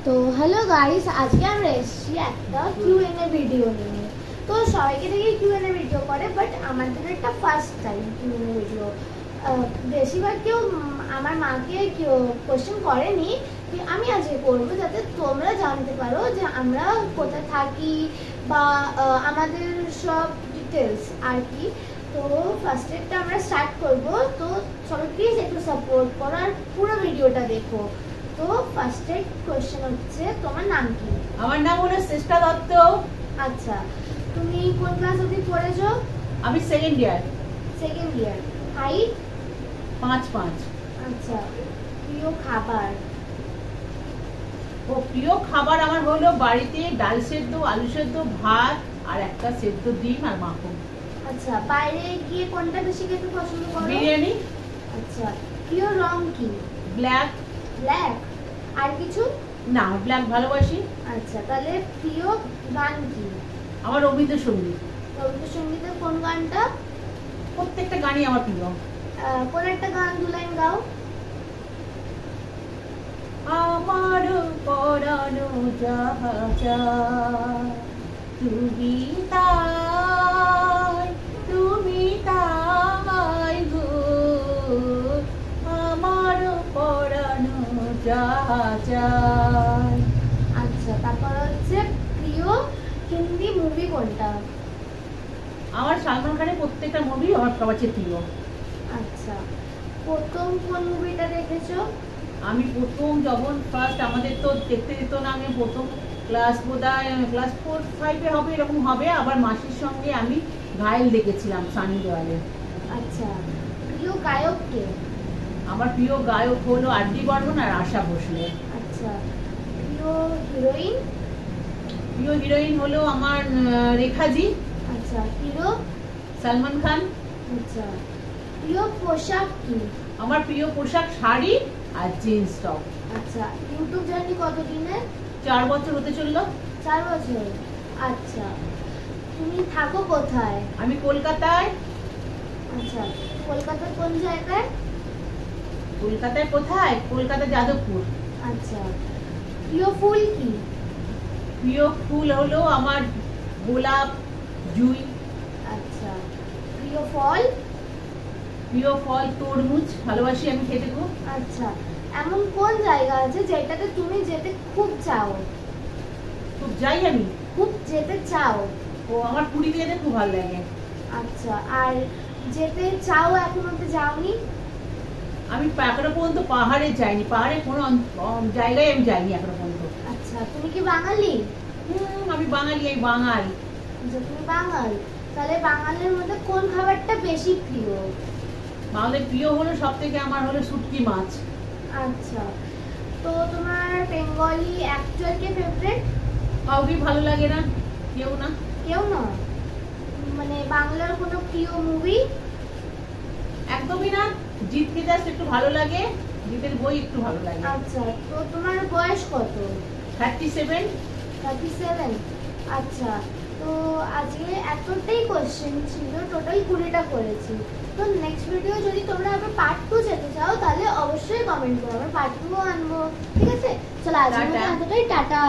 তো hello guys, আজকে আমরা এসেছি একটা কিউএনএ ভিডিও নিয়ে। তো সবাইকে দেখে কিউএনএ ভিডিও করে, বাট আমাদের একটা ফার্স্ট টাইম কিউএনএ ভিডিও। বেশিরভাগ কেউ আমার মাকে কেউ কোয়েশ্চেন করেনি, আমি আজকে করবো যাতে তোমরা জানতে পারো যে আমরা কোথায় থাকি বা আমাদের সব ডিটেলস আর কি। তো ফার্স্ট একটা আমরা স্টার্ট করবো। তো সবাই প্লিজ একটু সাপোর্ট করো আর পুরো ভিডিওটা দেখো। তো ফার্স্ট কোয়েশ্চেন হচ্ছে, তোমার নাম কি? আমার নাম হলো চেষ্টা দত্ত। আচ্ছা, তুমি কোন ক্লাস অবধি পড়েছো? আমি second year. Second year. Height? 5'5". আচ্ছা, প্রিয় খাবার? ও প্রিয় খাবার আমার হলো বাড়িতে ডাল সেদ্ধ, আলু সেদ্ধ, ভাত আর একটা সেদ্ধ ডিম আর মাখন। আচ্ছা, বাইরে গিয়ে কোনটা বেশি খেতে পছন্দ করো? বিরিয়ানি। আচ্ছা, প্রিয় রং কি? ব্ল্যাক। ব্ল্যাক? আর কিছু না, ব্ল্যাক ভালোবাসি। আচ্ছা, তাহলে প্রিয় গান কি? আমার রবীন্দ্রসঙ্গীত। রবীন্দ্রসঙ্গীতের কোন গানটা? প্রত্যেকটা গানই আমার প্রিয়। কোন একটা গান দু লাইন গাও। আমার পরানো যাহা চায় তুমি তাই, তুমি তাই গো, আমার পরানো যাহা চায়। আচ্ছা, তারপর হচ্ছে প্রিয় হিন্দি মুভি কোনটা? আমার সালমান খানের প্রত্যেকটা মুভি আমার সবার চেয়ে প্রিয়। আচ্ছা, প্রথম কোন মুভিটা দেখেছো? আমি প্রথম যখন ফার্স্ট, আমাদের তো দেখতে দিত না, আমি প্রথম ক্লাস বোধহয় ক্লাস 4-5 হবে, এরকম হবে। আবার মাসির সঙ্গে আমি ঘায়েল দেখেছিলাম সানি দেওয়ালে। আচ্ছা, প্রিয় গায়ক কে? আমার প্রিয় গায়ক হলো আর.ডি. বর্মন আর আশা ভোসলে। আচ্ছা, প্রিয় হিরোইন? প্রিয় হিরোইন হলো আমার রেখাজি। আচ্ছা, হিরো? সালমান খান। আচ্ছা, প্রিয় পোশাক কি? আমার প্রিয় পোশাক শাড়ি আর জিন্স টপ। আচ্ছা, ইউটিউব জার্নি কতদিনের? 4 বছর হতে চললো। 4 বছর। আচ্ছা, তুমি থাকো কোথায়? আমি কলকাতায়। আচ্ছা, কলকাতার কোন জায়গায়? কলকাতায় কোথায়? কলকাতা যাদবপুর। আচ্ছা, প্রিয় ফুল কি? প্রিয় ফুল হলো আমার গোলাপ, জুঁই। আচ্ছা, প্রিয় ফল? প্রিয় ফল তরমুজ, ভালোবাসি আমি খেতে খুব। আচ্ছা, এমন কোন জায়গা আছে যেটাতে তুমি যেতে খুব চাও? খুব যাই আমি, খুব যেতে চাও? ও আমার পুরীতে যেতে খুব ভালো লাগে। আচ্ছা, আর যেতে চাও এখন অব্দি যাওনি? আমি এখনো পর্যন্ত পাহাড়ে যাইনি, পাহাড়ে কোনো জায়গায় আমি যাইনি এখনো পর্যন্ত। আচ্ছা, তুমি কি বাঙালি? আমি বাঙালি, আমি বাঙাল। আচ্ছা, তুমি বাঙাল, তাহলে বাঙালির মধ্যে কোন খাবারটা বেশি প্রিয়? বাঙালির প্রিয় হলো সব থেকে আমার হলো শুটকি মাছ। আচ্ছা, তো তোমার বেঙ্গলি অ্যাক্টর কে ফেভারিট? কাউকে ভালো লাগে না, কেউ না। কেউ না? মানে বাংলার কোনো প্রিয় মুভি? একদমই না। জিতকে জাস্ট একটু ভালো লাগে, জিতের বই একটু ভালো লাগে। আচ্ছা, তো তোমার বয়স কত? 37। 37? আচ্ছা, তো আজকে এতটাই কোশ্চেন ছিল, টোটাল 20টা করেছি। তো নেক্সট ভিডিও যদি তোমরা আবার পার্ট 2 যেতে চাও তাহলে অবশ্যই কমেন্ট করো, আমরা পার্ট 2 আনবো। ঠিক আছে, চলো আজকে এতটাই, টাটা।